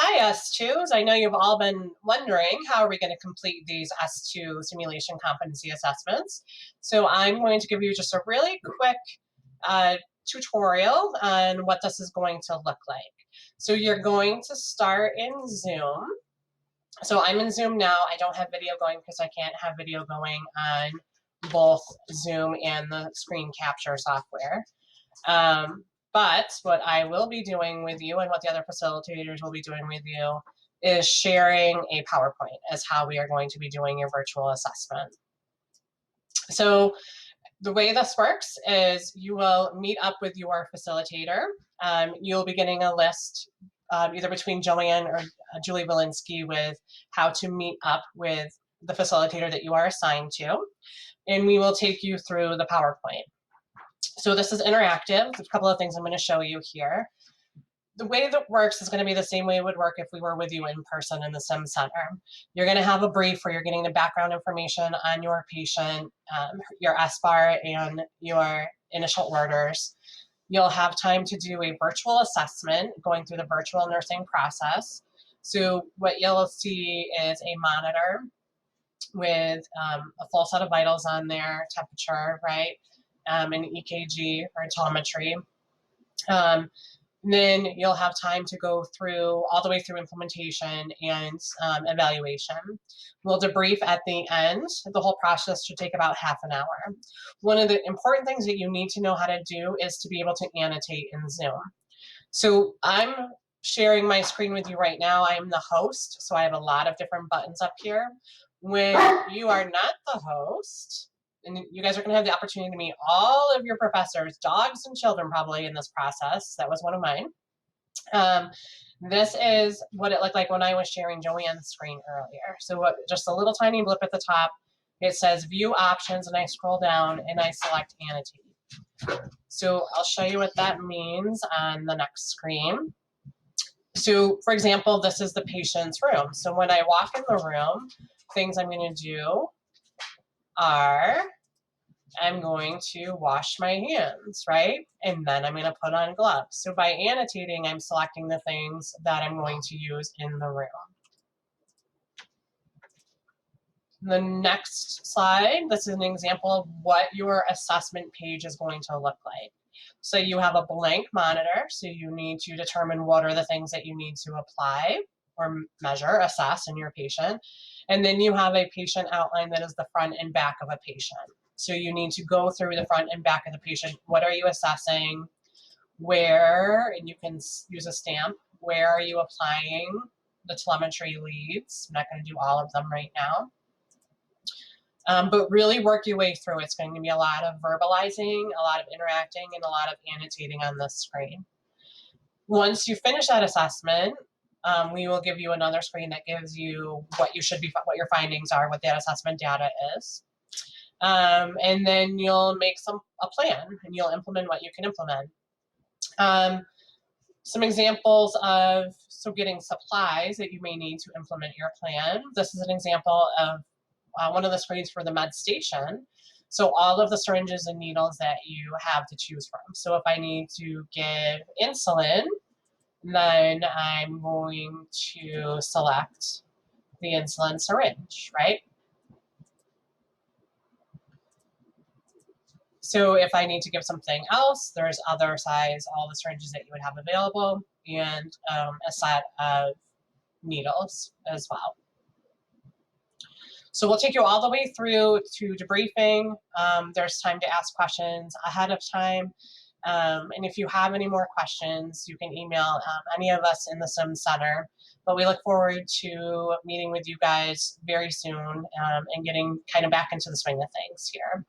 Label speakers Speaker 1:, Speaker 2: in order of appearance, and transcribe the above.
Speaker 1: Hi, S2s. I know you've all been wondering how are we going to complete these S2 simulation competency assessments. So I'm going to give you just a really quick tutorial on what this is going to look like. So you're going to start in Zoom. So I'm in Zoom now. I don't have video going because I can't have video going on both Zoom and the screen capture software. But what I will be doing with you and what the other facilitators will be doing with you is sharing a PowerPoint as how we are going to be doing your virtual assessment. So the way this works is you will meet up with your facilitator. You'll be getting a list either between Joanne or Julie Walensky with how to meet up with the facilitator that you are assigned to, and we will take you through the PowerPoint. So this is interactive. There's a couple of things I'm going to show you here. The way that works is going to be the same way it would work if we were with you in person in the Sim Center. You're going to have a brief where you're getting the background information on your patient, your SBAR, and your initial orders. You'll have time to do a virtual assessment going through the virtual nursing process. So what you'll see is a monitor with a full set of vitals on there, temperature, right? An EKG or telemetry. Then you'll have time to go through all the way through implementation and evaluation. We'll debrief at the end. The whole process should take about half an hour. One of the important things that you need to know how to do is to be able to annotate in Zoom. So I'm sharing my screen with you right now. I am the host, so I have a lot of different buttons up here. When you are not the host, and you guys are going to have the opportunity to meet all of your professors, dogs and children probably in this process. That was one of mine. This is what it looked like when I was sharing Joanne's screen earlier. So just a little tiny blip at the top. It says view options, and I scroll down and I select annotate. So I'll show you what that means on the next screen. So for example, this is the patient's room. So when I walk in the room, things I'm going to do are I'm going to wash my hands, right? And then I'm going to put on gloves. So by annotating, I'm selecting the things that I'm going to use in the room. The next slide, this is an example of what your assessment page is going to look like. So you have a blank monitor, so you need to determine what are the things that you need to apply or measure, assess in your patient. And then you have a patient outline that is the front and back of a patient. So you need to go through the front and back of the patient. What are you assessing? Where, and you can use a stamp, where are you applying the telemetry leads? I'm not going to do all of them right now. But really work your way through. It's going to be a lot of verbalizing, a lot of interacting, and a lot of annotating on this screen. Once you finish that assessment, we will give you another screen that gives you what your findings are, what that assessment data is. And then you'll make a plan, and you'll implement what you can implement. Some examples of getting supplies that you may need to implement your plan. This is an example of one of the screens for the med station. So all of the syringes and needles that you have to choose from. So if I need to give insulin, then I'm going to select the insulin syringe, right? So if I need to give something else, there's other size, all the syringes that you would have available, and a set of needles as well. So we'll take you all the way through to debriefing. There's time to ask questions ahead of time. And if you have any more questions, you can email any of us in the Sim Center. But we look forward to meeting with you guys very soon and getting kind of back into the swing of things here.